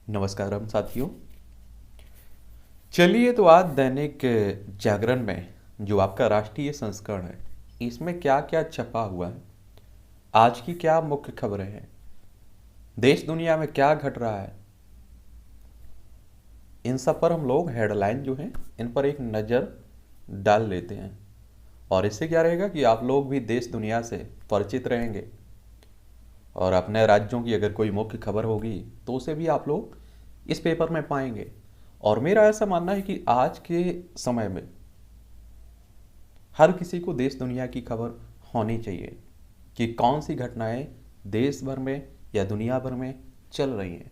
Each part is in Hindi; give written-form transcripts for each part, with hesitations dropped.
नमस्कार हम साथियों। चलिए तो आज दैनिक जागरण में जो आपका राष्ट्रीय संस्करण है, इसमें क्या क्या छपा हुआ है, आज की क्या मुख्य खबरें हैं, देश दुनिया में क्या घट रहा है, इन सब पर हम लोग हेडलाइन जो हैं इन पर एक नज़र डाल लेते हैं। और इससे क्या रहेगा कि आप लोग भी देश दुनिया से परिचित रहेंगे और अपने राज्यों की अगर कोई मुख्य खबर होगी तो उसे भी आप लोग इस पेपर में पाएंगे। और मेरा ऐसा मानना है कि आज के समय में हर किसी को देश दुनिया की खबर होनी चाहिए कि कौन सी घटनाएं देश भर में या दुनिया भर में चल रही हैं।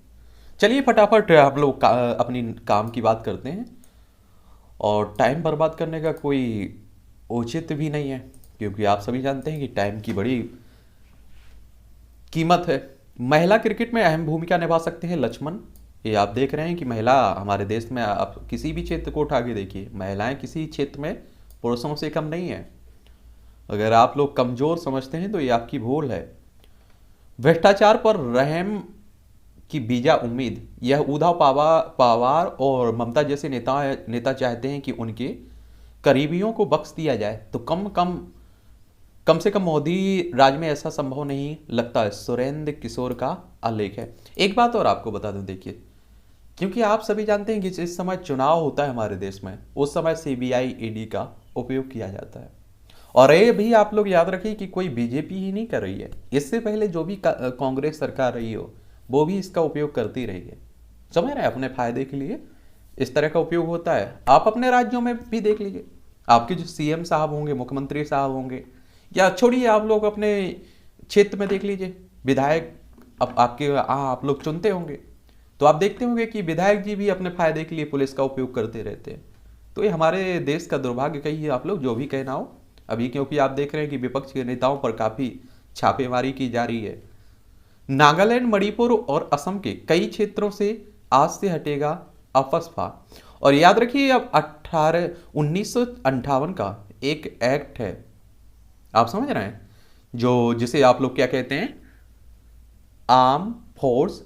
चलिए फटाफट आप लोग अपनी काम की बात करते हैं। और टाइम बर्बाद करने का कोई औचित्य भी नहीं है, क्योंकि आप सभी जानते हैं कि टाइम की बड़ी कीमत है। महिला क्रिकेट में अहम भूमिका निभा सकते हैं लक्ष्मण। ये आप देख रहे हैं कि महिला हमारे देश में, आप किसी भी क्षेत्र को उठा के देखिए, महिलाएं किसी क्षेत्र में पुरुषों से कम नहीं है। अगर आप लोग कमजोर समझते हैं तो ये आपकी भूल है। भ्रष्टाचार पर रहम की बीजा उम्मीद, यह उद्धव पवार और ममता जैसे नेता चाहते हैं कि उनके करीबियों को बख्श दिया जाए, तो कम से कम मोदी राज में ऐसा संभव नहीं लगता है। सुरेंद्र किशोर का आलेख है। एक बात और आपको बता दूं, देखिए, क्योंकि आप सभी जानते हैं कि जिस समय चुनाव होता है हमारे देश में, उस समय सीबीआई ईडी का उपयोग किया जाता है। और ये भी आप लोग याद रखिए कि कोई बीजेपी ही नहीं कर रही है, इससे पहले जो भी कांग्रेस सरकार रही हो वो भी इसका उपयोग करती रही है। समझ रहे हैं, अपने फायदे के लिए इस तरह का उपयोग होता है। आप अपने राज्यों में भी देख लीजिए, आपके जो सीएम साहब होंगे, मुख्यमंत्री साहब होंगे, या छोड़िए आप लोग अपने क्षेत्र में देख लीजिए, विधायक अब आपके आप लोग चुनते होंगे, तो आप देखते होंगे कि विधायक जी भी अपने फायदे के लिए पुलिस का उपयोग करते रहते हैं। तो ये हमारे देश का दुर्भाग्य कहिए आप लोग, जो भी कहना हो अभी, क्योंकि आप देख रहे हैं कि विपक्ष के नेताओं पर काफ़ी छापेमारी की जा रही है। नागालैंड, मणिपुर और असम के कई क्षेत्रों से आज से हटेगा अफस्पा। और याद रखिए, अब 1958 का एक एक्ट है, आप समझ रहे हैं, जो जिसे आप लोग क्या कहते हैं, arm force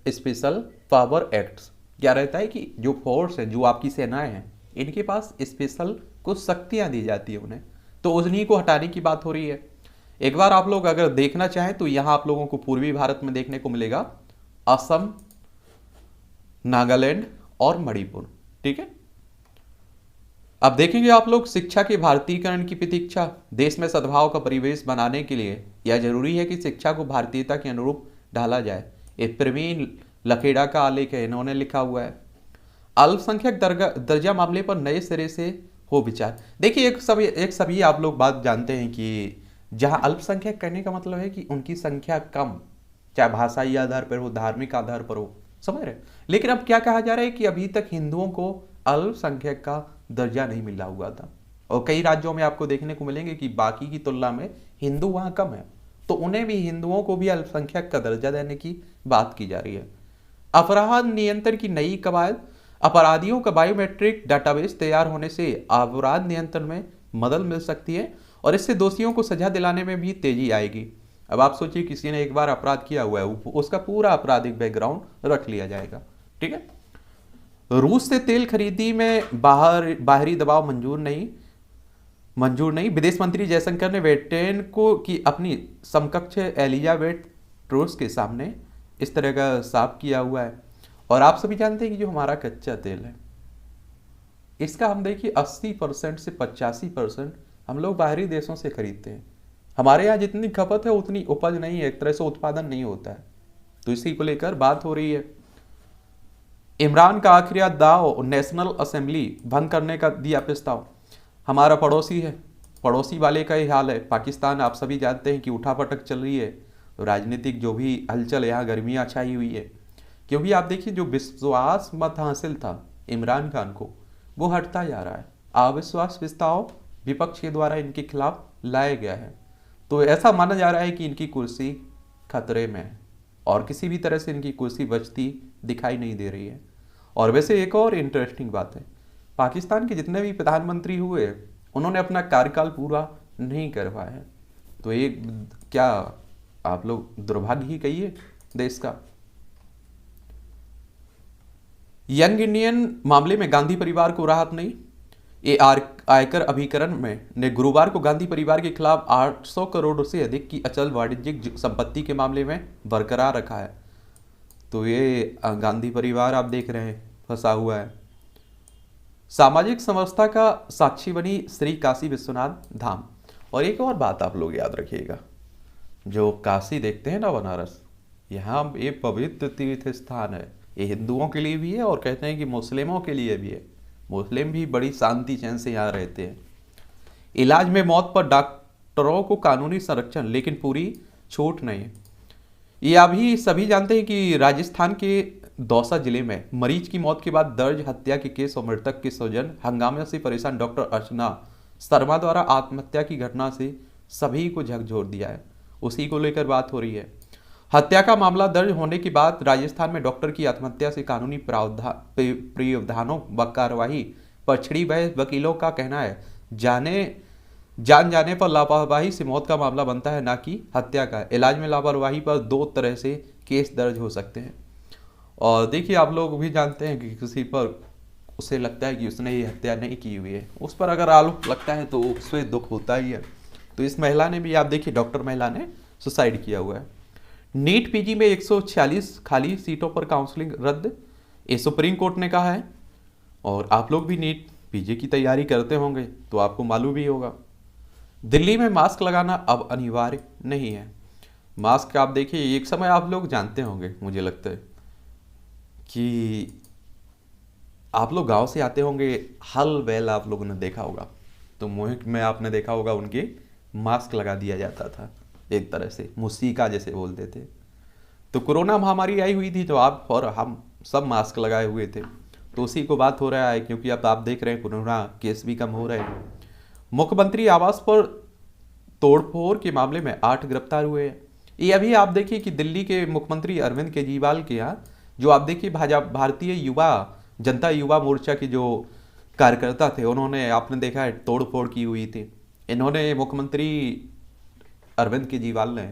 special power acts. क्या रहता है कि जो फोर्स है, जो आपकी सेनाएं हैं, इनके पास स्पेशल कुछ शक्तियां दी जाती है उन्हें, तो उन्हीं को हटाने की बात हो रही है। एक बार आप लोग अगर देखना चाहें तो यहां आप लोगों को पूर्वी भारत में देखने को मिलेगा असम, नागालैंड और मणिपुर। ठीक है, अब देखेंगे आप लोग, शिक्षा के भारतीयकरण की प्रतीक्षा। देश में सद्भाव का परिवेश बनाने के लिए यह जरूरी है कि शिक्षा को भारतीयता के अनुरूप ढाला जाए। ये प्रवीण लखेड़ा का आलेख है, इन्होंने लिखा हुआ है। अल्पसंख्यक दर्जा मामले पर नए सिरे से हो विचार। देखिए, एक सभी आप लोग बात जानते हैं कि जहां अल्पसंख्यक कहने का मतलब है कि उनकी संख्या कम, चाहे भाषाई आधार पर हो, धार्मिक आधार पर हो, समझ रहे। लेकिन अब क्या कहा जा रहा है कि अभी तक हिंदुओं को अल्पसंख्यक का दर्जा नहीं मिला हुआ था, और कई राज्यों में आपको देखने को मिलेंगे कि बाकी की तुलना में हिंदू वहां कम है, तो उन्हें भी, हिंदुओं को भी अल्पसंख्यक का दर्जा देने की बात की जा रही है। अपराध नियंत्रण की नई कवायद। अपराधियों का बायोमेट्रिक डाटाबेस तैयार होने से अपराध नियंत्रण में मदद मिल सकती है, और इससे दोषियों को सजा दिलाने में भी तेजी आएगी। अब आप सोचिए, किसी ने एक बार अपराध किया हुआ है, उसका पूरा आपराधिक बैकग्राउंड रख लिया जाएगा। ठीक है। रूस से तेल खरीदी में बाहरी दबाव मंजूर नहीं। विदेश मंत्री जयशंकर ने ब्रिटेन को की अपनी समकक्ष एलिजाबेथ ट्रूस के सामने इस तरह का साफ किया हुआ है। और आप सभी जानते हैं कि जो हमारा कच्चा तेल है, इसका हम देखिए 80% से 85% हम लोग बाहरी देशों से खरीदते हैं। हमारे यहाँ जितनी खपत है उतनी उपज नहीं है, एक तरह से उत्पादन नहीं होता है, तो इसी को लेकर बात हो रही है। इमरान का आखिरी दाव, नेशनल असेंबली भंग करने का दिया प्रस्ताव। हमारा पड़ोसी है, पड़ोसी वाले का ही हाल है पाकिस्तान। आप सभी जानते हैं कि उठापटक चल रही है, तो राजनीतिक जो भी हलचल, यहाँ गर्मियाँ छाई हुई है। क्योंकि आप देखिए, जो विश्वास मत हासिल था इमरान खान को, वो हटता जा रहा है। अविश्वास प्रस्ताव विपक्ष के द्वारा इनके खिलाफ लाया गया है, तो ऐसा माना जा रहा है कि इनकी कुर्सी खतरे में है, और किसी भी तरह से इनकी कुर्सी बचती दिखाई नहीं दे रही है। और वैसे एक और इंटरेस्टिंग बात है, पाकिस्तान के जितने भी प्रधानमंत्री हुए, उन्होंने अपना कार्यकाल पूरा नहीं कर पाया है। तो ये क्या आप लोग दुर्भाग्य ही कहिए देश का। यंग इंडियन मामले में गांधी परिवार को राहत नहीं। आयकर अभिकरण में ने गुरुवार को गांधी परिवार के खिलाफ 800 करोड़ से अधिक की अचल वाणिज्यिक संपत्ति के मामले में बरकरार रखा है। तो ये गांधी परिवार आप देख रहे हैं फंसा हुआ है। सामाजिक समरसता का साक्षी बनी श्री काशी विश्वनाथ धाम। और एक और बात आप लोग याद रखिएगा, जो काशी देखते हैं ना बनारस, यहाँ ये पवित्र तीर्थ स्थान है। ये हिंदुओं के लिए भी है और कहते हैं कि मुस्लिमों के लिए भी है। मुस्लिम भी बड़ी शांति चैन से यहाँ रहते हैं। इलाज में मौत पर डॉक्टरों को कानूनी संरक्षण, लेकिन पूरी छूट नहीं है। ये अभी सभी जानते हैं कि राजस्थान के दौसा जिले में मरीज की मौत के बाद दर्ज हत्या के केस और मृतक के स्वजन हंगामे से परेशान डॉक्टर अर्चना शर्मा द्वारा आत्महत्या की घटना से सभी को झकझोर दिया है। उसी को लेकर बात हो रही है। हत्या का मामला दर्ज होने के बाद राजस्थान में डॉक्टर की आत्महत्या से कानूनी प्रावधानों व कार्यवाही पर छिड़ी बहस। वकीलों का कहना है जान जाने पर लापरवाही से मौत का मामला बनता है, ना कि हत्या का। इलाज में लापरवाही पर दो तरह से केस दर्ज हो सकते हैं। और देखिए, आप लोग भी जानते हैं कि किसी पर उसे लगता है कि उसने ये हत्या नहीं की हुई है, उस पर अगर आरोप लगता है तो उससे दुख होता ही है। तो इस महिला ने भी, आप देखिए, डॉक्टर महिला ने सुसाइड किया हुआ है। नीट पीजी में 146 खाली सीटों पर काउंसलिंग रद्द, ये सुप्रीम कोर्ट ने कहा है। और आप लोग भी नीट पीजी की तैयारी करते होंगे तो आपको मालूम भी होगा। दिल्ली में मास्क लगाना अब अनिवार्य नहीं है। मास्क आप देखिए, एक समय आप लोग जानते होंगे, मुझे लगता है कि आप लोग गांव से आते होंगे, हल बैल आप लोगों ने देखा होगा, तो मुंह में आपने देखा होगा उनके मास्क लगा दिया जाता था, एक तरह से मुसीका जैसे बोलते थे। तो कोरोना महामारी आई हुई थी तो आप और हम सब मास्क लगाए हुए थे, तो उसी को बात हो रहा है, क्योंकि अब आप देख रहे हैं कोरोना केस भी कम हो रहे हैं। मुख्यमंत्री आवास पर तोड़फोड़ के मामले में 8 गिरफ्तार हुए हैं। ये अभी आप देखिए कि दिल्ली के मुख्यमंत्री अरविंद केजरीवाल के यहाँ, जो आप देखिए भारतीय जनता युवा मोर्चा के जो कार्यकर्ता थे, उन्होंने, आपने देखा है, तोड़फोड़ की हुई थी। इन्होंने, मुख्यमंत्री अरविंद केजरीवाल ने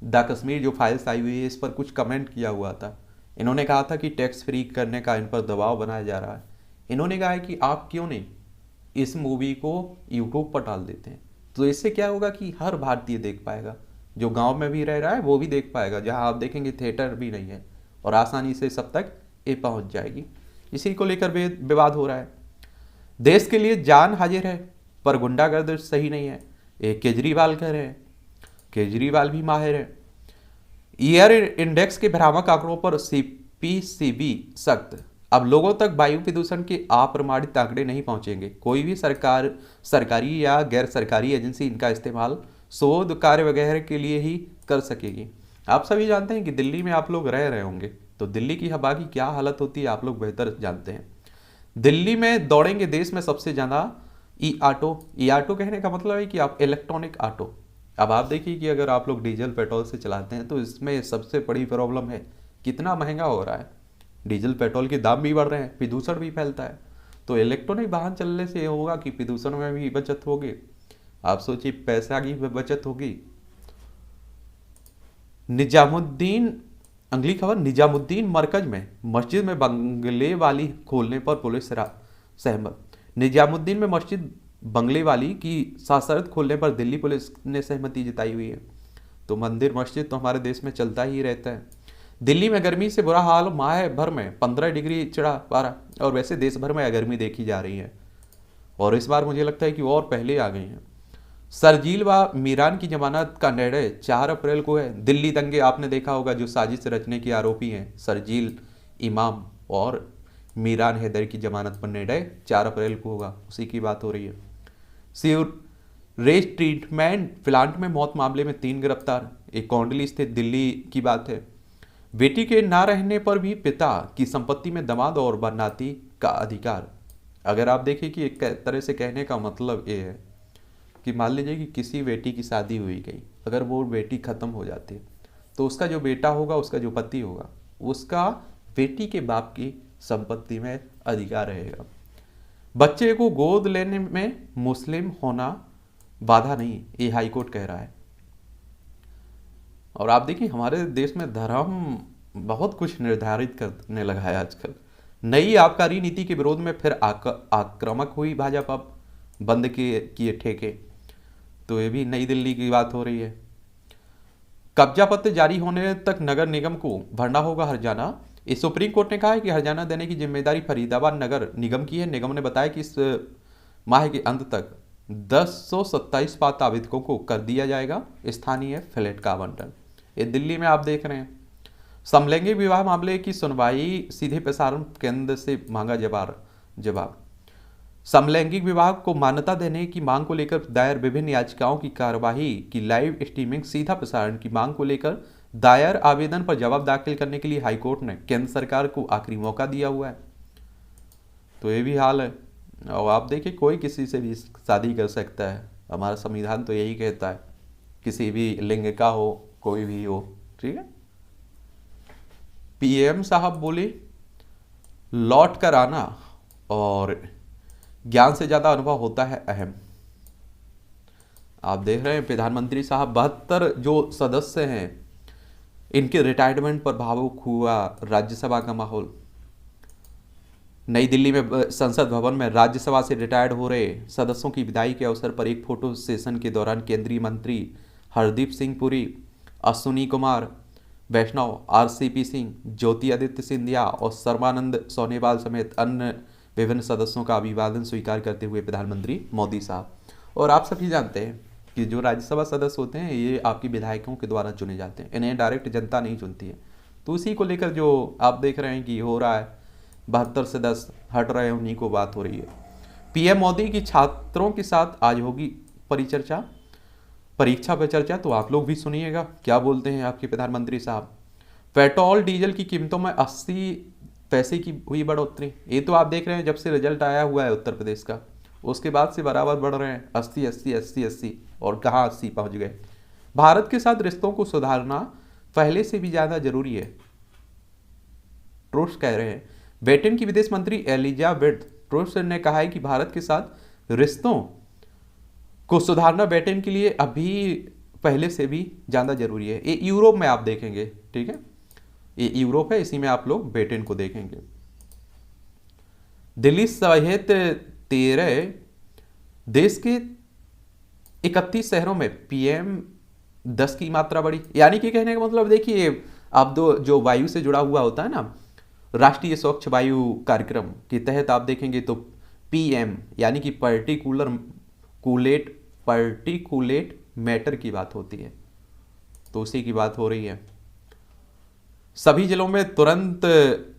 द कश्मीर जो फाइल्स आई हुई है इस पर कुछ कमेंट किया हुआ था। इन्होंने कहा था कि टैक्स फ्री करने का इन पर दबाव बनाया जा रहा है। इन्होंने कहा है कि आप क्यों नहीं इस मूवी को यूट्यूब पर डाल देते हैं, तो इससे क्या होगा कि हर भारतीय देख पाएगा, जो गांव में भी रह रहा है वो भी देख पाएगा, जहां आप देखेंगे थिएटर भी नहीं है, और आसानी से सब तक ये पहुंच जाएगी। इसी को लेकर विवाद हो रहा है। देश के लिए जान हाजिर है पर गुंडागर्दी सही नहीं है, ये केजरीवाल कह रहे हैं। केजरीवाल भी माहिर है। ईयर इंडेक्स के भ्रामक आंकड़ों पर सीपीसीबी सख्त। अब लोगों तक वायु प्रदूषण के अप्रमाणित आंकड़े नहीं पहुंचेंगे। कोई भी सरकारी या गैर सरकारी एजेंसी इनका इस्तेमाल शोध कार्य वगैरह के लिए ही कर सकेगी। आप सभी जानते हैं कि दिल्ली में आप लोग रह रहे होंगे, तो दिल्ली की हवा की क्या हालत होती है आप लोग बेहतर जानते हैं। दिल्ली में दौड़ेंगे देश में सबसे ज़्यादा ई ऑटो कहने का मतलब है कि आप इलेक्ट्रॉनिक ऑटो। अब आप देखिए कि अगर आप लोग डीजल पेट्रोल से चलाते हैं तो इसमें सबसे बड़ी प्रॉब्लम है कितना महंगा हो रहा है। डीजल पेट्रोल के दाम भी बढ़ रहे हैं, प्रदूषण भी फैलता है। तो इलेक्ट्रॉनिक वाहन चलने से ये होगा कि प्रदूषण में भी बचत होगी। आप सोचिए, पैसा की बचत होगी। अगली खबर, निजामुद्दीन मरकज में मस्जिद में बंगले वाली खोलने पर पुलिस सहमत। निजामुद्दीन में मस्जिद बंगले वाली की साशर्त खोलने पर दिल्ली पुलिस ने सहमति जताई हुई है। तो मंदिर मस्जिद तो हमारे देश में चलता ही रहता है। दिल्ली में गर्मी से बुरा हाल, माह भर में 15 डिग्री चढ़ा पारा, और वैसे देश भर में गर्मी देखी जा रही है, और इस बार मुझे लगता है कि और पहले आ गई हैं। शरजील व मीरान की जमानत का निर्णय 4 अप्रैल को है। दिल्ली दंगे आपने देखा होगा, जो साजिश रचने के आरोपी हैं शरजील इमाम और मीरान हैदर की जमानत पर निर्णय 4 अप्रैल को होगा, उसी की बात हो रही है। सीवरेज ट्रीटमेंट प्लांट में मौत मामले में 3 गिरफ्तार, एक कौंडली स्थित दिल्ली की बात है। बेटी के ना रहने पर भी पिता की संपत्ति में दामाद और बनाती का अधिकार। अगर आप देखिए कि एक तरह से कहने का मतलब ये है कि मान लीजिए कि किसी बेटी की शादी हुई गई, अगर वो बेटी खत्म हो जाती है तो उसका जो बेटा होगा, उसका जो पति होगा, उसका बेटी के बाप की संपत्ति में अधिकार रहेगा। बच्चे को गोद लेने में मुस्लिम होना बाधा नहीं, ये हाईकोर्ट कह रहा है। और आप देखिए, हमारे देश में धर्म बहुत कुछ निर्धारित करने लगा है आजकल। नई आबकारी नीति के विरोध में फिर आक्रामक हुई भाजपा, बंद किए ठेके। तो ये भी नई दिल्ली की बात हो रही है। कब्जा पत्र जारी होने तक नगर निगम को भरना होगा हर्जाना। इस सुप्रीम कोर्ट ने कहा है कि हर्जाना देने की जिम्मेदारी फरीदाबाद नगर निगम की है। निगम ने बताया कि इस माह के अंत तक 1027 पात्र आवेदकों को कर दिया जाएगा स्थानीय फ्लैट का आवंटन। ये दिल्ली में आप देख रहे हैं। समलैंगिक विवाह मामले की सुनवाई सीधे प्रसारण केंद्र से मांगा जवाब। समलैंगिक विवाह को मान्यता देने की मांग को लेकर दायर विभिन्न याचिकाओं की कार्यवाही की लाइव स्ट्रीमिंग सीधा प्रसारण की मांग को लेकर दायर आवेदन पर जवाब दाखिल करने के लिए हाईकोर्ट ने केंद्र सरकार को आखिरी मौका दिया हुआ है। तो ये भी हाल है। और आप देखिए, कोई किसी से भी शादी कर सकता है, हमारा संविधान तो यही कहता है, किसी भी लिंग का हो, कोई भी हो, ठीक है। पीएम साहब बोले लौट कर आना और ज्ञान से ज्यादा अनुभव होता है अहम। आप देख रहे हैं प्रधानमंत्री साहब 72 जो सदस्य हैं इनके रिटायरमेंट पर भावुक हुआ राज्यसभा का माहौल। नई दिल्ली में संसद भवन में राज्यसभा से रिटायर्ड हो रहे सदस्यों की विदाई के अवसर पर एक फोटो सेशन के दौरान केंद्रीय मंत्री हरदीप सिंह पुरी, अश्विनी कुमार वैष्णव, आरसीपी सिंह, ज्योतिरादित्य सिंधिया और सर्बानंद सोनोवाल समेत अन्य विभिन्न सदस्यों का अभिवादन स्वीकार करते हुए प्रधानमंत्री मोदी साहब। और आप सभी जानते हैं कि जो राज्यसभा सदस्य होते हैं ये आपके विधायकों के द्वारा चुने जाते हैं, इन्हें डायरेक्ट जनता नहीं चुनती है। तो उसी को लेकर जो आप देख रहे हैं कि हो रहा है, 72 सदस्य हट रहे हैं, उन्हीं को बात हो रही है। पीएम मोदी की छात्रों के साथ आज होगी परीक्षा पे चर्चा, तो आप लोग भी सुनिएगा क्या बोलते हैं आपके प्रधानमंत्री साहब। पेट्रोल डीजल की कीमतों में 80 पैसे की हुई बढ़ोतरी। ये तो आप देख रहे हैं जब से रिजल्ट आया हुआ है उत्तर प्रदेश का, उसके बाद से बराबर बढ़ रहे हैं 80 80 80 80 और कहाँ 80 पहुंच गए। भारत के साथ रिश्तों को सुधारना पहले से भी ज्यादा जरूरी है, ट्रूस कह रहे हैं। ब्रिटेन की विदेश मंत्री एलिजाबेथ ट्रूस ने कहा है कि भारत के साथ रिश्तों को सुधारना ब्रिटेन के लिए अभी पहले से भी ज्यादा जरूरी है। ये यूरोप में आप देखेंगे, ठीक है, ये यूरोप है, इसी में आप लोग ब्रिटेन को देखेंगे। दिल्ली सहित 13 देश के 31 शहरों में PM10 की मात्रा बढ़ी। यानी कि कहने का मतलब देखिए, आप दो जो वायु से जुड़ा हुआ होता है ना, राष्ट्रीय स्वच्छ वायु कार्यक्रम के तहत आप देखेंगे तो PM यानी कि पार्टिकुलेट मैटर की बात होती है, तो उसी की बात हो रही है। सभी जिलों में तुरंत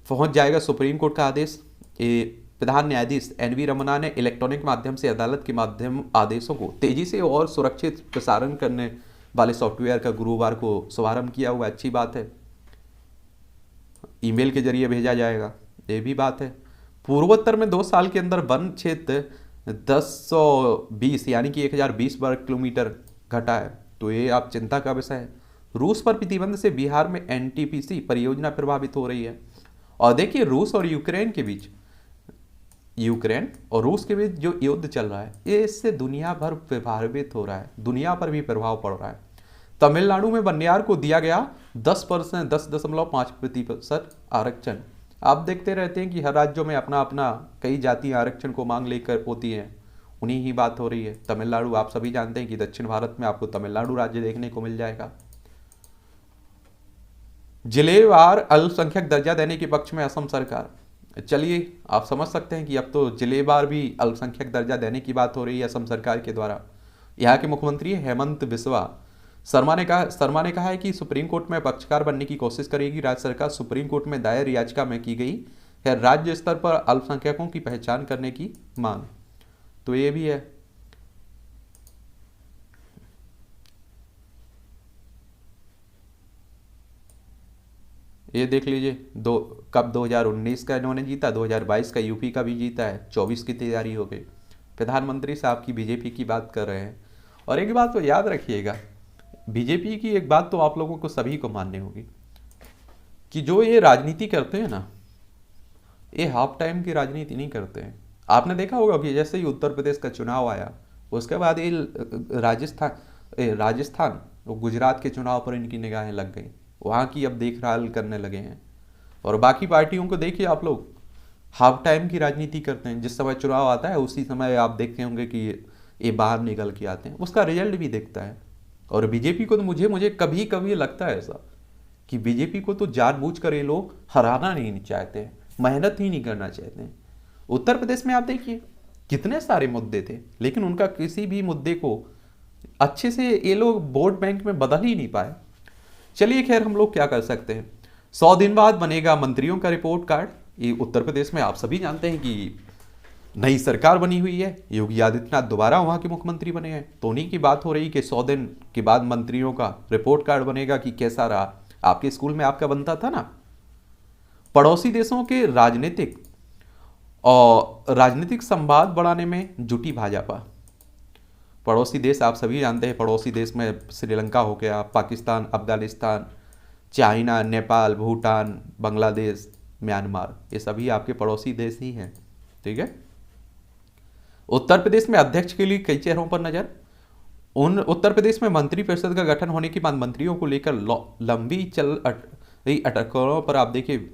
पहुंच जाएगा सुप्रीम कोर्ट का आदेश। प्रधान न्यायाधीश NV रमन्ना ने इलेक्ट्रॉनिक माध्यम से अदालत के माध्यम आदेशों को तेजी से और सुरक्षित प्रसारण करने वाले सॉफ्टवेयर का गुरुवार को शुभारंभ किया हुआ। अच्छी बात है, ईमेल के जरिए भेजा जाएगा, ये भी बात है। पूर्वोत्तर में 2 साल के अंदर वन क्षेत्र 1020 यानी कि 1020 वर्ग किलोमीटर घटा है, तो ये आप चिंता का विषय है। रूस पर प्रतिबंध से बिहार में NTPC परियोजना प्रभावित हो रही है। और देखिए, रूस और यूक्रेन और रूस के बीच जो युद्ध चल रहा है, ये इससे दुनिया भर प्रभावित हो रहा है, दुनिया पर भी प्रभाव पड़ रहा है। तमिलनाडु में बनियार को दिया गया 10.5% आरक्षण। आप देखते रहते हैं कि हर राज्यों में अपना अपना कई जाति आरक्षण को मांग लेकर होती हैं, उन्हीं ही बात हो रही है। तमिलनाडु आप सभी जानते हैं कि दक्षिण भारत में आपको तमिलनाडु राज्य देखने को मिल जाएगा। जिलेवार अल्पसंख्यक दर्जा देने के पक्ष में असम सरकार। चलिए, आप समझ सकते हैं कि अब तो जिलेवार भी अल्पसंख्यक दर्जा देने की बात हो रही है असम सरकार के द्वारा। यहाँ के मुख्यमंत्री हेमंत बिस्वा शर्मा ने कहा है कि सुप्रीम कोर्ट में पक्षकार बनने की कोशिश करेगी। राज्य सरकार सुप्रीम कोर्ट में दायर याचिका में की गई है राज्य स्तर पर अल्पसंख्यकों की पहचान करने की मांग, तो ये भी है। ये देख लीजिए, कब 2019 का इन्होंने जीता, 2022 का यूपी का भी जीता है, 24 की तैयारी हो गई। प्रधानमंत्री साहब की बीजेपी की बात कर रहे हैं। और एक बात तो याद रखिएगा, बीजेपी की एक बात तो आप लोगों को सभी को माननी होगी कि जो ये राजनीति करते हैं ना, ये हाफ टाइम की राजनीति नहीं करते हैं। आपने देखा होगा कि जैसे ही उत्तर प्रदेश का चुनाव आया, उसके बाद ये राजस्थान और गुजरात के चुनाव पर इनकी निगाहें लग गई, वहाँ की अब देखभाल करने लगे हैं। और बाकी पार्टियों को देखिए आप लोग, हाफ टाइम की राजनीति करते हैं। जिस समय चुनाव आता है उसी समय आप देखते होंगे कि ये बाहर निकल के आते हैं, उसका रिजल्ट भी देखता है। और बीजेपी को तो मुझे कभी कभी लगता है ऐसा कि बीजेपी को तो जानबूझ कर ये लोग हराना नहीं चाहते हैं, मेहनत ही नहीं करना चाहते हैं। उत्तर प्रदेश में आप देखिए कितने सारे मुद्दे थे, लेकिन उनका किसी भी मुद्दे को अच्छे से ये लोग वोट बैंक में बदल ही नहीं पाए। चलिए खैर, हम लोग क्या कर सकते हैं। 100 दिन बाद बनेगा मंत्रियों का रिपोर्ट कार्ड। ये उत्तर प्रदेश में आप सभी जानते हैं कि नई सरकार बनी हुई है, योगी आदित्यनाथ दोबारा वहां के मुख्यमंत्री बने हैं। तो उन्हीं की बात हो रही कि 100 दिन के बाद मंत्रियों का रिपोर्ट कार्ड बनेगा कि कैसा रहा। आपके स्कूल में आपका बनता था ना, पड़ोसी देशों के राजनीतिक संवाद बढ़ाने में जुटी भाजपा। पड़ोसी देश आप सभी जानते हैं, पड़ोसी देश में श्रीलंका हो गया, पाकिस्तान, अफगानिस्तान, चाइना, नेपाल, भूटान, बांग्लादेश, म्यांमार, ये सभी आपके पड़ोसी देश ही हैं। ठीक है। उत्तर प्रदेश में अध्यक्ष के लिए कई चेहरों पर नजर। उत्तर प्रदेश में मंत्रिपरिषद का गठन होने के बाद मंत्रियों को लेकर लंबी चल रही अटकलों पर आप देखिए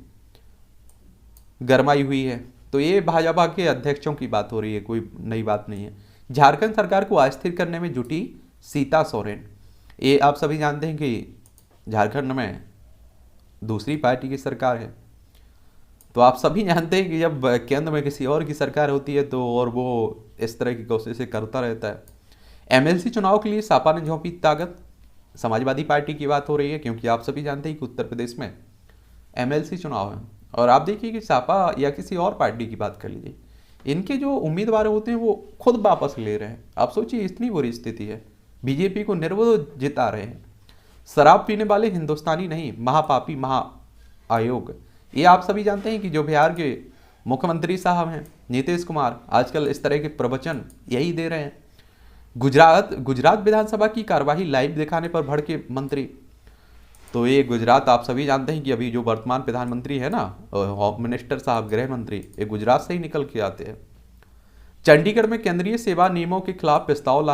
गरमाई हुई है। तो ये भाजपा के अध्यक्षों की बात हो रही है, कोई नई बात नहीं है। झारखंड सरकार को अस्थिर करने में जुटी सीता सोरेन। ये आप सभी जानते हैं कि झारखंड में दूसरी पार्टी की सरकार है। तो आप सभी जानते हैं कि जब केंद्र में किसी और की सरकार होती है तो और वो इस तरह की कोशिशें करता रहता है। एमएलसी चुनाव के लिए सपा ने झोंकी ताकत। समाजवादी पार्टी की बात हो रही है, क्योंकि आप सभी जानते हैं कि उत्तर प्रदेश में एमएलसी चुनाव है। और आप देखिए कि सपा या किसी और पार्टी की बात कर लीजिए, इनके जो उम्मीदवार होते हैं वो खुद वापस ले रहे हैं। आप सोचिए, इतनी बुरी स्थिति है। बीजेपी को निर्विरोध जिता रहे हैं। शराब पीने वाले हिंदुस्तानी नहीं, महापापी महाआयोग। ये आप सभी जानते हैं कि जो बिहार के मुख्यमंत्री साहब हैं नीतीश कुमार, आजकल इस तरह के प्रवचन यही दे रहे हैं। गुजरात विधानसभा की कार्यवाही लाइव दिखाने पर भड़के मंत्री। तो ये गुजरात आप सभी जानते हैं कि अभी जो वर्तमान प्रधानमंत्री है ना, होम मिनिस्टर साहब, गृह मंत्री, ये गुजरात से ही निकल के आते हैं। चंडीगढ़ में केंद्रीय सेवा नियमों के खिलाफ प्रस्ताव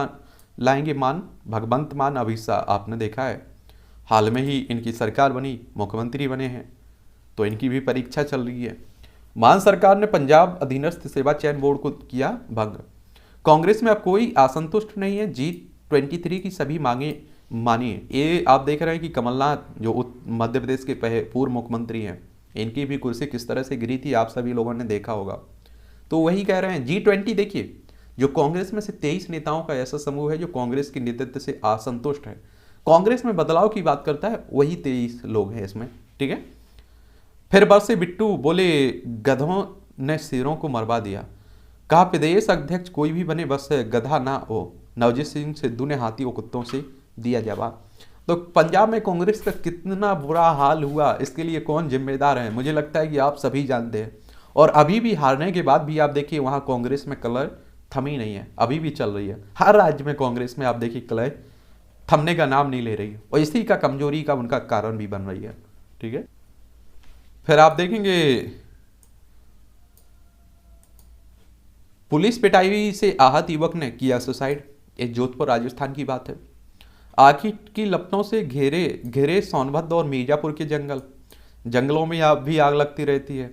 लाएंगे भगवंत मान अभिषा। आपने देखा है हाल में ही इनकी सरकार बनी, मुख्यमंत्री बने हैं, तो इनकी भी परीक्षा चल रही है। मान सरकार ने पंजाब अधीनस्थ सेवा चयन बोर्ड को किया भंग। कांग्रेस में अब कोई असंतुष्ट नहीं है, G23 की सभी मांगे मानिए। ये आप देख रहे हैं कि कमलनाथ जो मध्य प्रदेश के पूर्व मुख्यमंत्री हैं, इनकी भी कुर्सी किस तरह से गिरी थी, आप सभी लोगों ने देखा होगा। तो वही कह रहे हैं G20। देखिए, जो कांग्रेस में से 23 नेताओं का ऐसा समूह है जो कांग्रेस के नेतृत्व से असंतुष्ट है, कांग्रेस में बदलाव की बात करता है, वही 23 लोग हैं इसमें। ठीक है। फिर बरसे बिट्टू, बोले गधों ने शेरों को मरवा दिया। कहा प्रदेश अध्यक्ष कोई भी बने, बस गधा ना हो। नवजीत सिंह सिद्धू ने हाथी और कुत्तों से दिया जवाब। तो पंजाब में कांग्रेस का कितना बुरा हाल हुआ, इसके लिए कौन जिम्मेदार है, मुझे लगता है कि आप सभी जानते हैं। और अभी भी हारने के बाद भी आप देखिए वहां कांग्रेस में कलह थमी नहीं है, अभी भी चल रही है। हर राज्य में कांग्रेस में आप देखिए कलह थमने का नाम नहीं ले रही है, और इसी का कमजोरी का उनका कारण भी बन रही है। ठीक है। फिर आप देखेंगे पुलिस पिटाई से आहत युवक ने किया सुसाइड। ये जोधपुर राजस्थान की बात है। आग की लपटों से घेरे सोनभद्र और मिर्जापुर के जंगलों में भी आग लगती रहती है।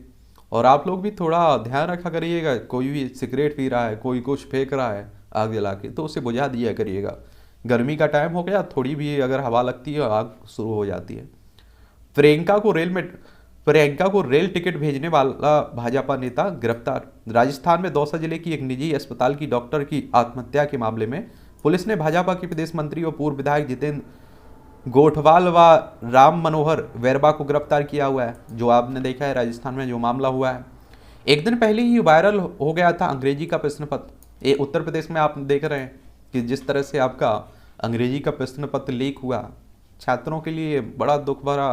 और आप लोग भी थोड़ा ध्यान रखा करिएगा, कोई भी सिगरेट पी रहा है, कोई कुछ फेंक रहा है आग जला के, तो उसे बुझा दिया करिएगा। गर्मी का टाइम हो गया, थोड़ी भी अगर हवा लगती है आग शुरू हो जाती है। प्रियंका को रेल टिकट भेजने वाला भाजपा नेता गिरफ्तार। राजस्थान में दौसा जिले की एक निजी अस्पताल की डॉक्टर की आत्महत्या के मामले में पुलिस ने भाजपा के प्रदेश मंत्री और पूर्व विधायक जितेंद्र गोठवाल व राम मनोहर वैरबा को गिरफ्तार किया हुआ है। जो आपने देखा है राजस्थान में जो मामला हुआ है, एक दिन पहले ही वायरल हो गया था अंग्रेजी का प्रश्न पत्र। ये उत्तर प्रदेश में आप देख रहे हैं कि जिस तरह से आपका अंग्रेजी का प्रश्न पत्र लीक हुआ, छात्रों के लिए बड़ा दुख भरा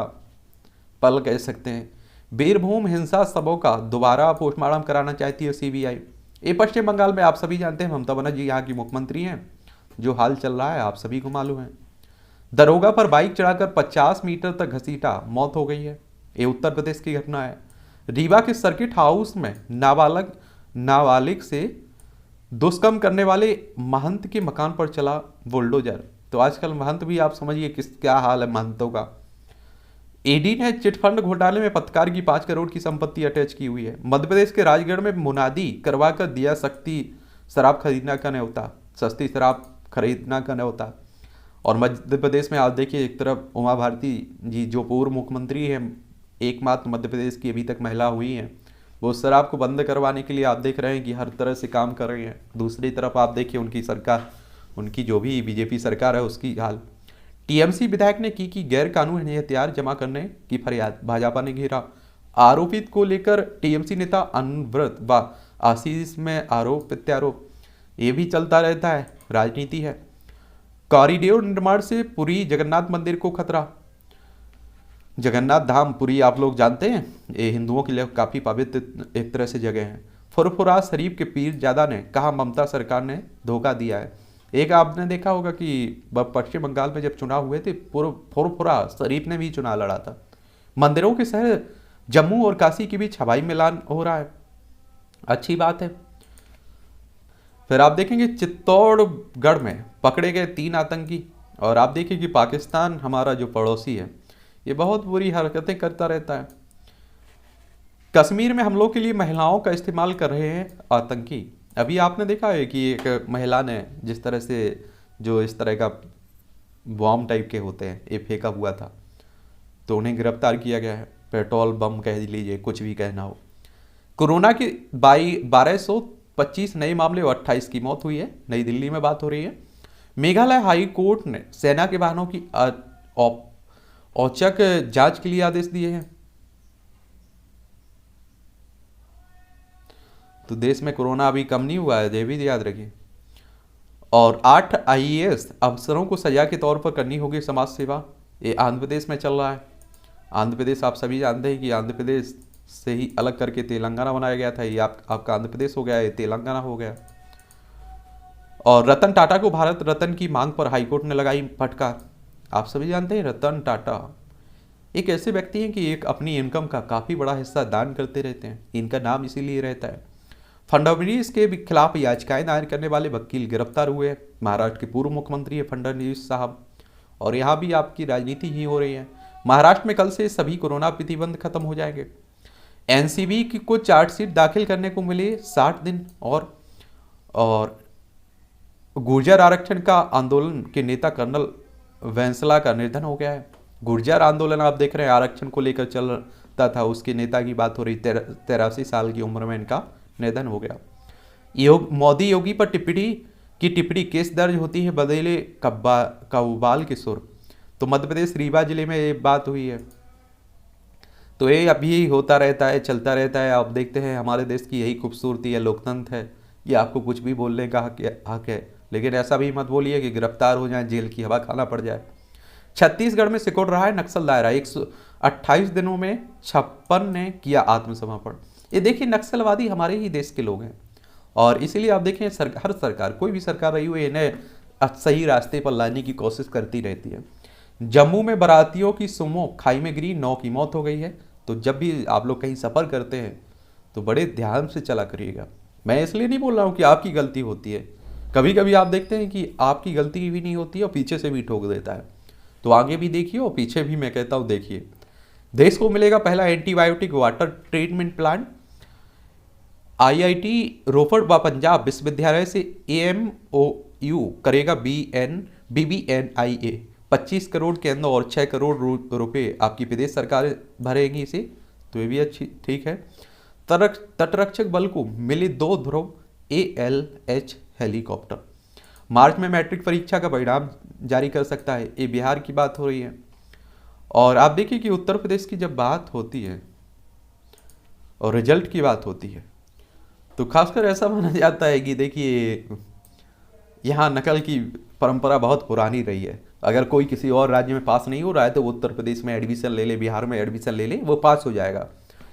पल कह सकते हैं। बीरभूम हिंसा सबों का दोबारा पोस्टमार्टम कराना चाहती है सीबीआई। ये पश्चिम बंगाल में आप सभी जानते हैं ममता बनर्जी यहाँ की मुख्यमंत्री हैं। जो हाल चल रहा है आप सभी को मालूम है। दरोगा पर बाइक चढ़ाकर 50 मीटर तक घसीटा, मौत हो गई है। ये उत्तर प्रदेश की घटना है। रीवा के सर्किट हाउस में नाबालिग से दुष्कर्म करने वाले महंत के मकान पर चला बुलडोजर। तो आजकल महंत भी आप समझिए क्या हाल है महंतों का। ईडी ने चिटफंड घोटाले में पत्रकार की 5 करोड़ की संपत्ति अटैच की हुई है। मध्य प्रदेश के राजगढ़ में मुनादी करवाकर दिया सस्ती शराब खरीदना का न्योता, सस्ती शराब खरीदना का न्योता। और मध्य प्रदेश में आप देखिए, एक तरफ उमा भारती जी जो पूर्व मुख्यमंत्री हैं, एकमात्र मध्य प्रदेश की अभी तक महिला हुई हैं, वो शराब को बंद करवाने के लिए आप देख रहे हैं कि हर तरह से काम कर रही हैं। दूसरी तरफ आप देखिए उनकी सरकार, उनकी जो भी बीजेपी सरकार है उसकी हाल। टीएमसी विधायक ने की गैर कानूनी हथियार जमा करने की फरियाद, भाजपा ने घेरा। आरोपित को लेकर टीएमसी नेता अनवरत व आशीष में आरोप प्रत्यारोप, ये भी चलता रहता है, राजनीति है। कॉरिडोर निर्माण से पुरी जगन्नाथ मंदिर को खतरा। जगन्नाथ धाम पुरी आप लोग जानते हैं, ये हिंदुओं के लिए काफ़ी पवित्र एक तरह से जगह है। फुरफुरा शरीफ के पीरजादा ने कहा ममता सरकार ने धोखा दिया है। एक आपने देखा होगा कि पश्चिम बंगाल में जब चुनाव हुए थे, फुरफुरा शरीफ ने भी चुनाव लड़ा था। मंदिरों के शहर जम्मू और काशी के बीच हवाई मिलान हो रहा है, अच्छी बात है। फिर आप देखेंगे चित्तौड़गढ़ में पकड़े गए 3 आतंकी। और आप देखिए कि पाकिस्तान हमारा जो पड़ोसी है, ये बहुत बुरी हरकतें करता रहता है। कश्मीर में हमलों के लिए महिलाओं का इस्तेमाल कर रहे हैं आतंकी। अभी आपने देखा है कि एक महिला ने जिस तरह से, जो इस तरह का बॉम्ब टाइप के होते हैं, ये फेंका हुआ था, तो उन्हें गिरफ्तार किया गया है। पेट्रोल बम कह लीजिए, कुछ भी कहना हो। कोरोना के 1225 नए मामले और 28 की मौत हुई है। नई दिल्ली में बात हो रही है। मेघालय हाई कोर्ट ने सेना के वाहनों की औचक जांच के लिए आदेश दिए हैं। तो देश में कोरोना अभी कम नहीं हुआ है, ये भी याद रखिए। और 8 आईएएस अफसरों को सजा के तौर पर करनी होगी समाज सेवा, ये आंध्र प्रदेश में चल रहा है। आंध्र प्रदेश आप सभी जानते हैं कि आंध्र प्रदेश से ही अलग करके तेलंगाना बनाया गया था। ये आपका आंध्र प्रदेश हो गया, ये तेलंगाना हो गया। और रतन टाटा को भारत रत्न की मांग पर हाईकोर्ट ने लगाई फटकार। आप सभी जानते हैं रतन टाटा एक ऐसे व्यक्ति हैं कि एक अपनी इनकम का काफ़ी बड़ा हिस्सा दान करते रहते हैं, इनका नाम इसीलिए रहता है। फडणवीस के खिलाफ याचिकाएं दायर करने वाले वकील गिरफ्तार हुए। महाराष्ट्र के पूर्व मुख्यमंत्री है फडणवीस साहब, और यहाँ भी आपकी राजनीति ही हो रही है। महाराष्ट्र में कल से सभी कोरोना प्रतिबंध खत्म हो जाएंगे। एनसीबी को चार्जशीट दाखिल करने को मिले 60 दिन। और गुर्जर आरक्षण का आंदोलन के नेता कर्नल वैंसला का निधन हो गया है। गुर्जर आंदोलन आप देख रहे हैं, आरक्षण को लेकर चलता था, उसके नेता की बात हो रही। 83 साल की उम्र में इनका निधन हो गया। मोदी योगी पर टिप्पणी केस दर्ज होती है, बदले कव्वाल के सुर। तो मध्य प्रदेश रीवा जिले में ये बात हुई है। तो ये अभी होता रहता है, चलता रहता है। आप देखते हैं हमारे देश की यही खूबसूरती है, लोकतंत्र है। ये आपको कुछ भी बोलने का हक है, लेकिन ऐसा भी मत बोलिए कि गिरफ्तार हो जाए, जेल की हवा खाना पड़ जाए। छत्तीसगढ़ में सिकुड़ रहा है नक्सल दायरा। 128 दिनों में 56 ने किया आत्मसमर्पण। ये देखिए, नक्सलवादी हमारे ही देश के लोग हैं, और इसीलिए आप देखें हर सरकार, कोई भी सरकार रही हुई, इन्हें सही रास्ते पर लाने की कोशिश करती रहती है। जम्मू में बारातियों की सुमो खाई में गिरी, 9 की मौत हो गई है। तो जब भी आप लोग कहीं सफ़र करते हैं तो बड़े ध्यान से चला करिएगा। मैं इसलिए नहीं बोल रहा हूँ कि आपकी गलती होती है, कभी कभी आप देखते हैं कि आपकी गलती भी नहीं होती है और पीछे से भी ठोक देता है। तो आगे भी देखिए और पीछे भी मैं कहता हूँ देखिए। देश को मिलेगा पहला antibiotic water treatment plant. IIT Ropar व पंजाब विश्वविद्यालय से एमओयू करेगा BBNIA। 25 करोड़ के अंदर और 6 करोड़ रुपए आपकी प्रदेश सरकार भरेगी इसे, तो ये भी अच्छी ठीक है। तटरक्षक बल को मिले 2 ध्रुव ALH हेलीकॉप्टर। मार्च में मैट्रिक परीक्षा का परिणाम जारी कर सकता है, ये बिहार की बात हो रही है। और आप देखिए कि उत्तर प्रदेश की जब बात होती है और रिजल्ट की बात होती है, तो खासकर ऐसा माना जाता है कि देखिए यहाँ नकल की परंपरा बहुत पुरानी रही है। अगर कोई किसी और राज्य में पास नहीं हो रहा है तो वो उत्तर प्रदेश में एडमिशन ले ले, बिहार में एडमिशन ले ले, वो पास हो जाएगा।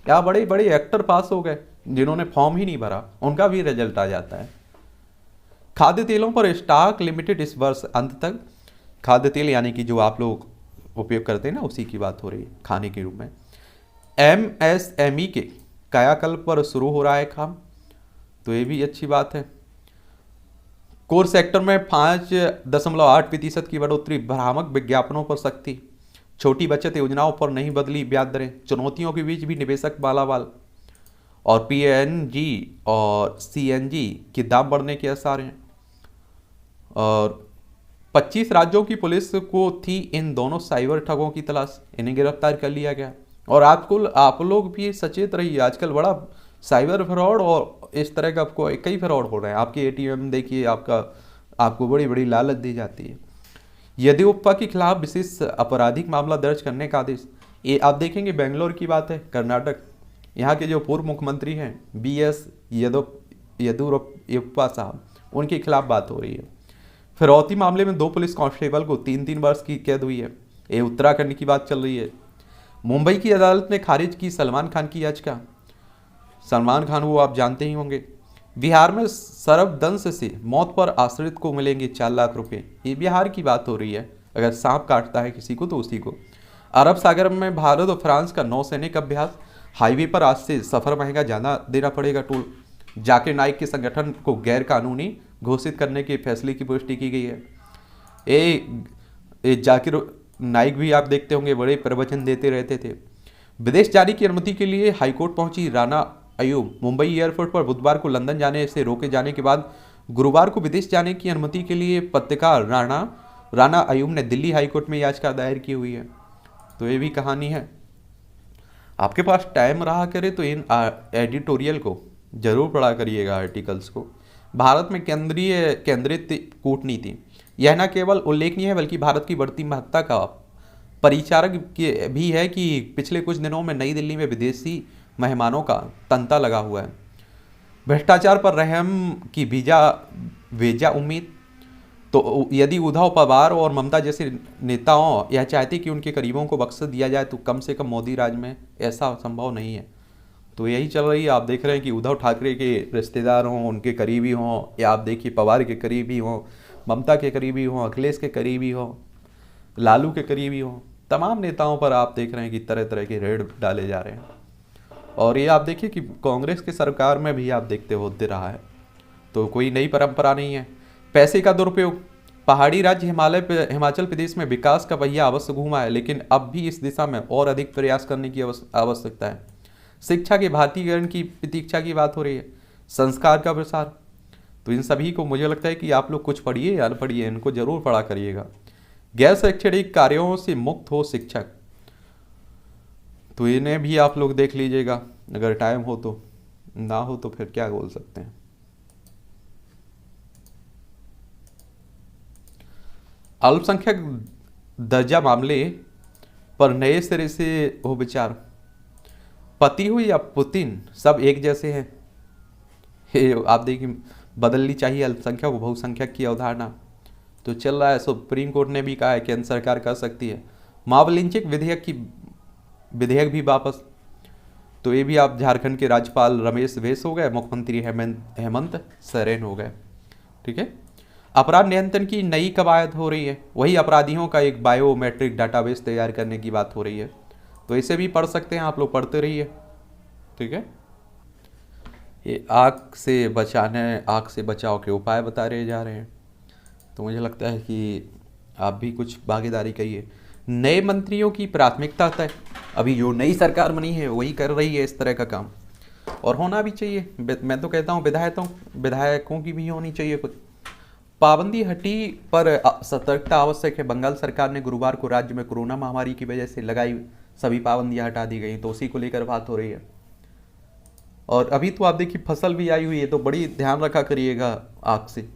यहाँ बड़े बड़े एक्टर पास हो गए जिन्होंने फॉर्म ही नहीं भरा, उनका भी रिजल्ट आ जाता है। खाद्य तेलों पर स्टॉक लिमिटेड इस वर्ष अंत तक। खाद्य तेल यानी कि जो आप लोग उपयोग करते हैं ना, उसी की बात हो रही है खाने के रूप में। MSME के कायाकल्प पर शुरू हो रहा है काम, तो ये भी अच्छी बात है। कोर सेक्टर में 5.8% की बढ़ोतरी, भ्रामक विज्ञापनों पर सख्ती। छोटी बचत योजनाओं पर नहीं बदली ब्याज दरें, चुनौतियों के बीच भी निवेशक मालामाल। और पीएनजी और सीएनजी के दाम बढ़ने के आसार हैं। और 25 राज्यों की पुलिस को थी इन दोनों साइबर ठगों की तलाश, इन्हें गिरफ्तार कर लिया गया। और आप लोग भी सचेत रहिए, आजकल बड़ा साइबर फ्रॉड और इस तरह का आपको कई फ्रॉड हो रहे हैं। आपके एटीएम देखिए, आपको बड़ी बड़ी लालच दी जाती है। येदियुरप्पा के खिलाफ विशेष आपराधिक मामला दर्ज करने का आदेश। ये आप देखेंगे बेंगलोर की बात है, कर्नाटक, यहाँ के जो पूर्व मुख्यमंत्री हैं बीएस येदियुरप्पा साहब, उनके खिलाफ बात हो रही है। फिरौती मामले में 2 पुलिस कांस्टेबल को 3-3 वर्ष की कैद हुई है। ये उत्तराखंड की बात चल रही है। मुंबई की अदालत ने खारिज की सलमान खान की याचिका। सलमान खान वो आप जानते ही होंगे। बिहार में सर्पदंश से मौत पर आश्रित को मिलेंगे 4 लाख रुपए। ये बिहार की बात हो रही है, अगर सांप काटता है किसी को तो उसी को। अरब सागर में भारत और फ्रांस का नौसैनिक अभ्यास। हाईवे पर आज से सफर महंगा ज़्यादा देना पड़ेगा टोल। जाकिर नाइक के संगठन को गैर कानूनी घोषित करने के फैसले की पुष्टि की गई है। ये जाकिर नाइक भी आप देखते होंगे बड़े प्रवचन देते रहते थे। विदेश जाने की अनुमति के लिए हाईकोर्ट पहुंची राना अयूब। मुंबई एयरपोर्ट पर बुधवार को लंदन जाने से रोके जाने के बाद गुरुवार को विदेश जाने की अनुमति के लिए पत्रकार राना अयूब ने दिल्ली हाईकोर्ट में याचिका दायर की हुई है। तो ये भी कहानी है। आपके पास टाइम रहा करे तो इन एडिटोरियल को जरूर पढ़ा करिएगा, आर्टिकल्स को। भारत में केंद्रित कूटनीति, यह न केवल उल्लेखनीय है बल्कि भारत की बढ़ती महत्ता का परिचारक भी है कि पिछले कुछ दिनों में नई दिल्ली में विदेशी मेहमानों का तांता लगा हुआ है। भ्रष्टाचार पर रहम की भेजा उम्मीद। तो यदि उद्धव पवार और ममता जैसे नेताओं यह चाहते कि उनके करीबों को बख्श दिया जाए तो कम से कम मोदी राज में ऐसा संभव नहीं है। तो यही चल रही है। आप देख रहे हैं कि उद्धव ठाकरे के रिश्तेदार हों, उनके करीबी हों, या आप देखिए पवार के करीबी हों, ममता के करीबी हों, अखिलेश के करीबी हों, लालू के करीबी हों, तमाम नेताओं पर आप देख रहे हैं कि तरह तरह के रेड डाले जा रहे हैं। और ये आप देखिए कि कांग्रेस की सरकार में भी आप देखते होते रहा है। तो कोई नई परंपरा नहीं है। पैसे का दुरुपयोग। पहाड़ी राज्य हिमाचल प्रदेश में विकास का पहिया अवश्य घूमा है, लेकिन अब भी इस दिशा में और अधिक प्रयास करने की आवश्यकता है। शिक्षा के भारतीयकरण की प्रतीक्षा की बात हो रही है। संस्कार का प्रसार। तो इन सभी को मुझे लगता है कि आप लोग कुछ पढ़िए या न पढ़िए, इनको जरूर पढ़ा करिएगा। गैर शैक्षणिक कार्यों से मुक्त हो शिक्षक, तो इन्हें भी आप लोग देख लीजिएगा अगर टाइम हो तो। ना हो तो फिर क्या बोल सकते हैं। अल्पसंख्यक दर्जा मामले पर नए सिरे से हो विचार। पति हो या पुतिन, सब एक जैसे हैं। आप देखिए, बदलनी चाहिए अल्पसंख्यक व बहुसंख्यक की अवधारणा। तो चल रहा है। सुप्रीम कोर्ट ने भी कहा है केंद्र सरकार कर सकती है। मावलिंचिक विधेयक भी वापस। तो ये भी आप झारखंड के राज्यपाल रमेश बैस हो गए, मुख्यमंत्री हेमंत सोरेन हो गए। ठीक है। अपराध नियंत्रण की नई कवायद हो रही है। वही अपराधियों का एक बायोमेट्रिक डाटाबेस तैयार करने की बात हो रही है। तो इसे भी पढ़ सकते हैं आप लोग, पढ़ते रहिए। ठीक है। ये आग से बचाव के उपाय बता रहे जा रहे हैं। तो मुझे लगता है कि आप भी कुछ भागीदारी करिए। नए मंत्रियों की प्राथमिकता तय। अभी जो नई सरकार बनी है वही कर रही है इस तरह का काम, और होना भी चाहिए। मैं तो कहता हूँ विधायकों की भी होनी चाहिए कुछ। पाबंदी हटी पर सतर्कता आवश्यक है। बंगाल सरकार ने गुरुवार को राज्य में कोरोना महामारी की वजह से लगाई सभी पाबंदियां हटा दी गई। तो उसी को लेकर बात हो रही है। और अभी तो आप देखिए फसल भी आई हुई है, तो बड़ी ध्यान रखा करिएगा आग से।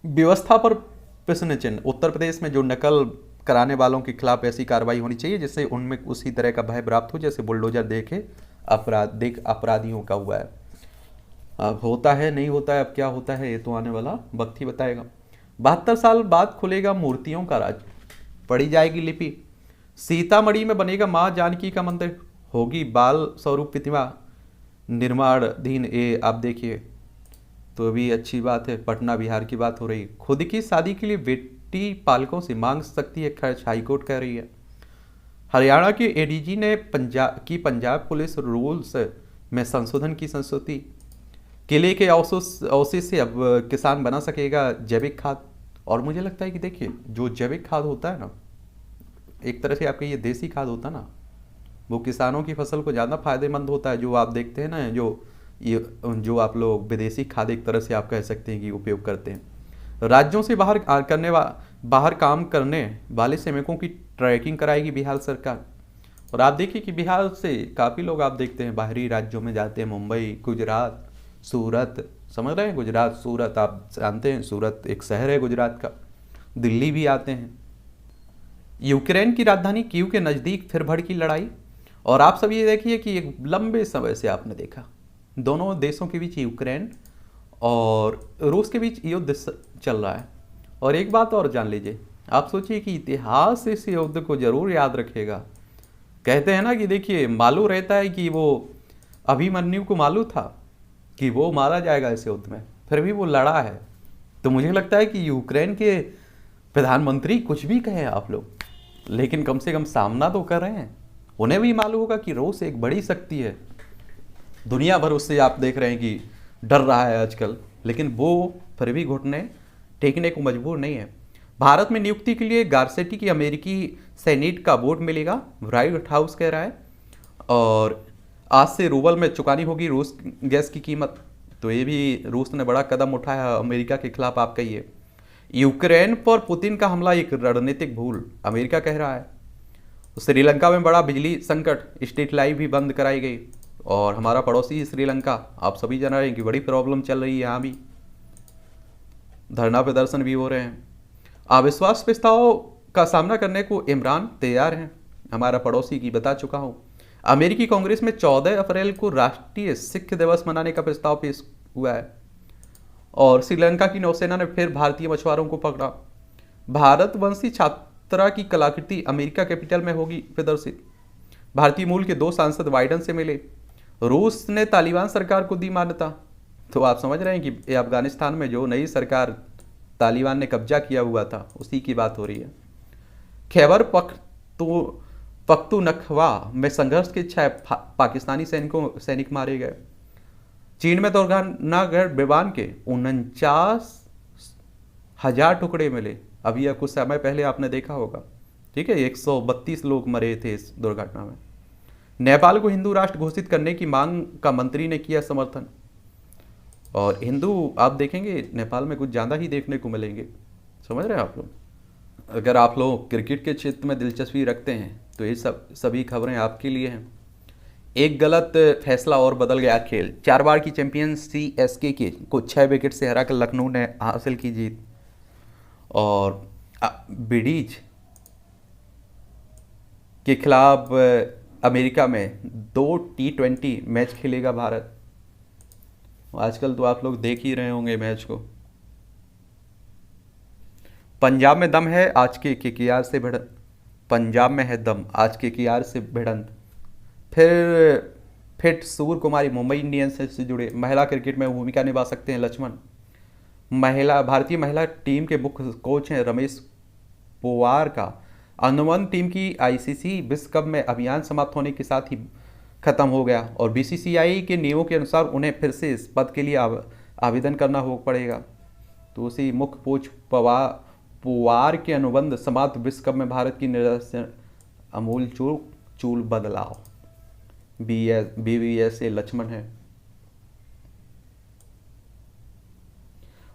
व्यवस्था पर प्रश्न चिन्ह। उत्तर प्रदेश में जो नकल कराने वालों के खिलाफ ऐसी कार्रवाई होनी चाहिए जिससे उनमें उसी तरह का भय प्राप्त हो जैसे बुलडोजर देखे अपराधियों का हुआ है। अब होता है नहीं होता है, अब क्या होता है ये तो आने वाला वक्त ही बताएगा। 72 साल बाद खुलेगा मूर्तियों का राज, पढ़ी जाएगी लिपि। सीतामढ़ी में बनेगा माँ जानकी का मंदिर, होगी बाल स्वरूप प्रतिमा निर्माणाधीन। ये आप देखिए, तो अभी अच्छी बात है। पटना बिहार की बात हो रही। खुद की शादी के लिए बेटी पालकों से मांग सकती है खर्च, हाईकोर्ट कह रही है। हरियाणा के एडीजी ने पंजाब पुलिस रूल्स में संशोधन की संस्तुति। केले के अवशेष से अब किसान बना सकेगा जैविक खाद। और मुझे लगता है कि देखिए, जो जैविक खाद होता है ना, एक तरह से आपका ये देसी खाद होता ना, वो किसानों की फसल को ज़्यादा फायदेमंद होता है। जो आप देखते हैं ना, जो आप लोग विदेशी खाद एक तरह से आप कह सकते हैं कि उपयोग करते हैं। राज्यों से बाहर काम करने वाले श्रमिकों की ट्रैकिंग कराएगी बिहार सरकार। और आप देखिए कि बिहार से काफ़ी लोग आप देखते हैं बाहरी राज्यों में जाते हैं, मुंबई, गुजरात, सूरत, समझ रहे हैं, गुजरात, सूरत, आप जानते हैं सूरत एक शहर है गुजरात का, दिल्ली भी आते हैं। यूक्रेन की राजधानी कीव के नज़दीक फिर भड़की लड़ाई। और आप सब ये देखिए कि एक लंबे समय से आपने देखा दोनों देशों के बीच, यूक्रेन और रूस के बीच युद्ध चल रहा है। और एक बात और जान लीजिए, आप सोचिए कि इतिहास इस युद्ध को जरूर याद रखेगा। कहते हैं ना कि देखिए, मालूम रहता है कि वो अभिमन्यु को मालूम था कि वो मारा जाएगा इस युद्ध में, फिर भी वो लड़ा है। तो मुझे लगता है कि यूक्रेन के प्रधानमंत्री कुछ भी कहें आप लोग, लेकिन कम से कम सामना तो कर रहे हैं। उन्हें भी मालूम होगा कि रूस एक बड़ी शक्ति है, दुनिया भर उससे आप देख रहे हैं कि डर रहा है आजकल, लेकिन वो फिर भी घुटने टेकने को मजबूर नहीं है। भारत में नियुक्ति के लिए गारसेटी की अमेरिकी सेनेट का वोट मिलेगा, व्हाइट हाउस कह रहा है। और आज से रूबल में चुकानी होगी रूस गैस की कीमत। तो ये भी रूस ने बड़ा कदम उठाया अमेरिका के खिलाफ, आप कहिए। यूक्रेन पर पुतिन का हमला एक रणनीतिक भूल, अमेरिका कह रहा है। श्रीलंका में बड़ा बिजली संकट, स्ट्रीट लाइट भी बंद कराई गई। और हमारा पड़ोसी श्रीलंका, आप सभी जान रहे हैं कि बड़ी प्रॉब्लम चल रही है, यहाँ भी धरना प्रदर्शन भी हो रहे हैं। अविश्वास प्रस्ताव का सामना करने को इमरान तैयार हैं, हमारा पड़ोसी की बता चुका हूँ। अमेरिकी कांग्रेस में 14 अप्रैल को राष्ट्रीय सिख दिवस मनाने का प्रस्ताव पेश हुआ है। और श्रीलंका की नौसेना ने फिर भारतीय मछुआरों को पकड़ा। भारतवंशी छात्रा की कलाकृति अमेरिका कैपिटल में होगी प्रदर्शित। भारतीय मूल के 2 सांसद बाइडन से मिले। रूस ने तालिबान सरकार को दी मान्यता। तो आप समझ रहे हैं कि अफगानिस्तान में जो नई सरकार तालिबान ने कब्जा किया हुआ था, उसी की बात हो रही है। खैबर पख्तूनख्वा में संघर्ष के 6 पाकिस्तानी सैनिक मारे गए। चीन में दोरगानागढ़ विमान के 49,000 टुकड़े मिले। अभी यह कुछ समय पहले आपने देखा होगा, ठीक है। 132 लोग मरे थे इस दुर्घटना में। नेपाल को हिंदू राष्ट्र घोषित करने की मांग का मंत्री ने किया समर्थन। और हिंदू आप देखेंगे नेपाल में कुछ ज़्यादा ही देखने को मिलेंगे, समझ रहे हैं आप लोग। अगर आप लोग क्रिकेट के क्षेत्र में दिलचस्पी रखते हैं तो ये सभी खबरें आपके लिए हैं। एक गलत फैसला और बदल गया खेल। 4 बार की चैंपियन CSK के को 6 विकेट से हराकर लखनऊ ने हासिल की जीत। और विंडीज के खिलाफ अमेरिका में 2 T20 मैच खेलेगा भारत। आजकल तो आप लोग देख ही रहे होंगे मैच को। पंजाब में दम है, आज के KKR से भिड़ंत। पंजाब में है दम, आज KKR से भिड़ंत। फिर सूर्य कुमारी मुंबई इंडियंस से जुड़े। महिला क्रिकेट में भूमिका निभा सकते हैं लक्ष्मण। भारतीय महिला टीम के मुख्य कोच हैं रमेश पोवार का अनुबंध टीम की ICC विश्व कप में अभियान समाप्त होने के साथ ही खत्म हो गया। और BCCI के नियमों के अनुसार उन्हें फिर से इस पद के लिए आवेदन करना हो पड़ेगा। तो उसी मुख्य कोच पुवार के अनुबंध समाप्त विश्व कप में भारत की निर्देशन अमूल चूल बदलाव। BVS से लक्ष्मण है।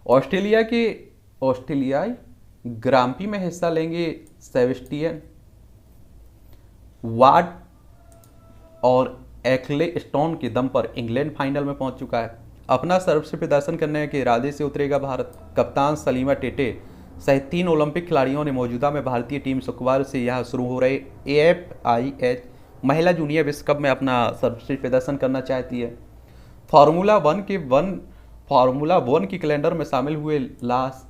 ऑस्ट्रेलियाई ग्रांप्री में हिस्सा लेंगे सेबेस्टियन वार्ड और एक्ले स्टोन के दम पर इंग्लैंड फाइनल में पहुंच चुका है। अपना सर्वश्रेष्ठ प्रदर्शन करने के इरादे से उतरेगा भारत। कप्तान सलीमा टेटे सहित 3 ओलंपिक खिलाड़ियों ने मौजूदा में भारतीय टीम शुक्रवार से यहां शुरू हो रहे AFIH महिला जूनियर विश्व कप में अपना सर्वश्रेष्ठ प्रदर्शन करना चाहती है। फार्मूला वन के कैलेंडर में शामिल हुए लास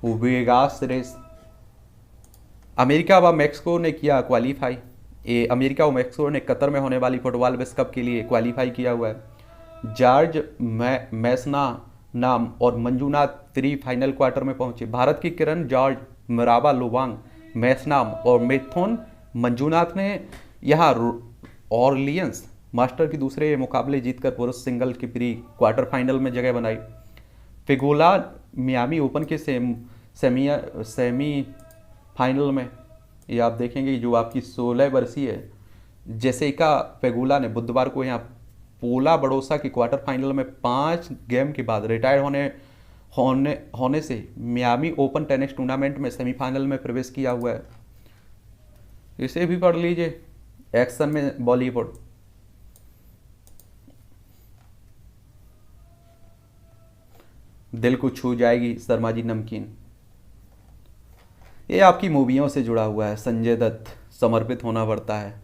वेगास रेस। अमेरिका व मैक्सिको ने किया क्वालिफाई। अमेरिका और मैक्सिको ने कतर में होने वाली फुटबॉल विश्व कप के लिए क्वालिफाई किया हुआ है। जॉर्ज मैसना नाम और मंजूनाथ प्री फाइनल क्वार्टर में पहुंचे। भारत की किरण जॉर्ज, मिराबा लोवांग, मैसनाम और मिथुन मंजूनाथ ने यहां ऑरलियंस मास्टर के दूसरे मुकाबले जीतकर पुरुष सिंगल की प्री क्वार्टर फाइनल में जगह बनाई। फिगोला मियामी ओपन के सेमी फाइनल में ये आप देखेंगे कि जो आपकी 16 वर्षीय जेसिका पेगुला ने बुधवार को यहाँ पोला बड़ोसा के क्वार्टर फाइनल में 5 गेम के बाद रिटायर होने से मियामी ओपन टेनिस टूर्नामेंट में सेमीफाइनल में प्रवेश किया हुआ है। इसे भी पढ़ लीजिए, एक्शन में बॉलीवुड। दिल को छू जाएगी शर्मा जी नमकीन, ये आपकी मूवियों से जुड़ा हुआ है। संजय दत्त, समर्पित होना पड़ता है,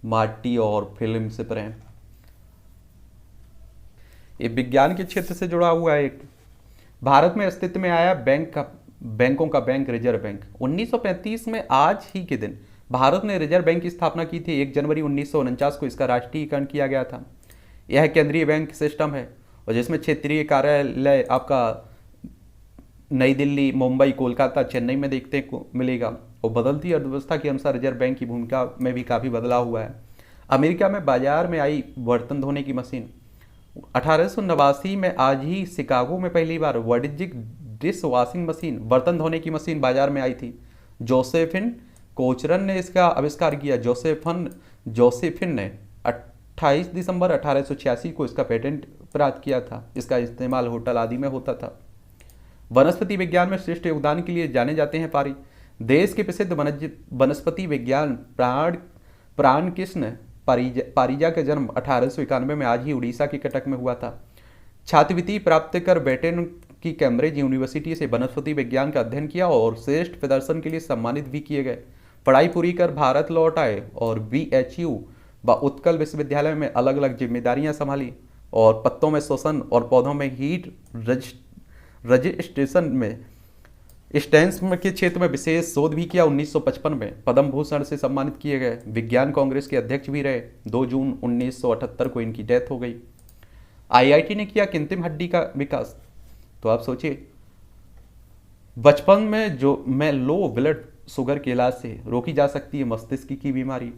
माटी और फिल्म से प्रेम। ये विज्ञान के क्षेत्र से जुड़ा हुआ है। एक भारत में अस्तित्व में आया बैंकों का बैंक रिजर्व बैंक 1935 में आज ही के दिन भारत ने रिजर्व बैंक की स्थापना की थी। 1 जनवरी 1949 को इसका राष्ट्रीयकरण किया गया था। यह केंद्रीय बैंक सिस्टम है और जिसमें क्षेत्रीय कार्यालय आपका नई दिल्ली, मुंबई, कोलकाता, चेन्नई में देखने को मिलेगा। और बदलती अर्थव्यवस्था के अनुसार रिजर्व बैंक की भूमिका में भी काफ़ी बदलाव हुआ है। अमेरिका में बाजार में आई बर्तन धोने की मशीन 1889 में आज ही शिकागो में पहली बार वाणिज्यिक डिश वॉशिंग मशीन, बर्तन धोने की मशीन बाजार में आई थी। जोसेफिन कोचरन ने इसका आविष्कार किया। जोसेफिन ने 28 दिसंबर 1886 को इसका पेटेंट प्राप्त किया था। इसका इस्तेमाल होटल आदि में होता था। वनस्पति विज्ञान में श्रेष्ठ योगदान के लिए जाने जाते हैं पारी। देश के प्रसिद्ध वनस्पति विज्ञान प्राण कृष्ण पारिजा का जन्म 1891 में आज ही उड़ीसा के कटक में हुआ था। छात्रवृत्ति प्राप्त कर ब्रिटेन की कैम्ब्रिज यूनिवर्सिटी से वनस्पति विज्ञान का अध्ययन किया और श्रेष्ठ प्रदर्शन के लिए सम्मानित भी किए गए। पढ़ाई पूरी कर भारत लौट आए और BHU व उत्कल विश्वविद्यालय में अलग अलग जिम्मेदारियां संभाली और पत्तों में शोषण और पौधों में हीट रजिस्ट्रेशन में स्टेन्स के क्षेत्र में विशेष शोध भी किया। 1955 में पद्म भूषण से सम्मानित किए गए। विज्ञान कांग्रेस के अध्यक्ष भी रहे। 2 जून 1978 को इनकी डेथ हो गई। IIT ने किया कृत्रिम हड्डी का विकास। तो आप सोचिए, बचपन में लो ब्लड शुगर के इलाज से रोकी जा सकती है मस्तिष्क की बीमारी।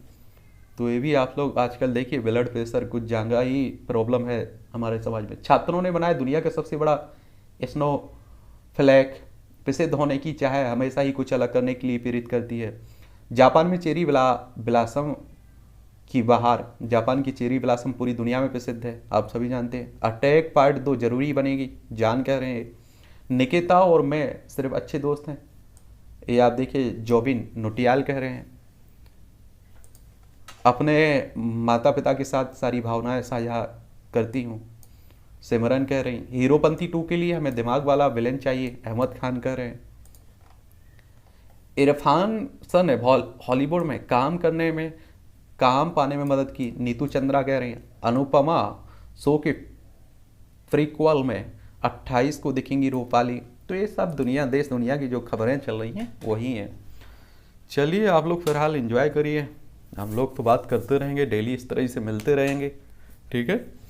तो ये भी आप लोग आजकल देखिए, ब्लड प्रेशर कुछ ज़्यादा ही प्रॉब्लम है हमारे समाज में। छात्रों ने बनाया दुनिया का सबसे बड़ा स्नोफ्लैक। प्रसिद्ध होने की चाह हमेशा ही कुछ अलग करने के लिए प्रेरित करती है। जापान में चेरी ब्लासम की बहार, जापान की चेरी ब्लासम पूरी दुनिया में प्रसिद्ध है, आप सभी जानते हैं। अटैक पार्ट 2 जरूरी बनेगी, जान कह रहे हैं। निकिता और मैं सिर्फ अच्छे दोस्त हैं, ये आप देखिए जोबिन नोटियाल कह रहे हैं। अपने माता पिता के साथ सारी भावनाएं साझा करती हूँ, सिमरन कह रही। हीरोपंती 2 के लिए हमें दिमाग वाला विलेन चाहिए, अहमद खान कह रहे हैं। इरफान सर ने हॉलीवुड में काम पाने में मदद की, नीतू चंद्रा कह रही हैं। अनुपमा शो के प्रीक्वल में 28 को दिखेंगी रूपाली। तो ये सब देश दुनिया की जो खबरें चल रही हैं वही हैं। चलिए आप लोग फिलहाल एंजॉय करिए, हम लोग तो बात करते रहेंगे डेली, इस तरह से मिलते रहेंगे, ठीक है।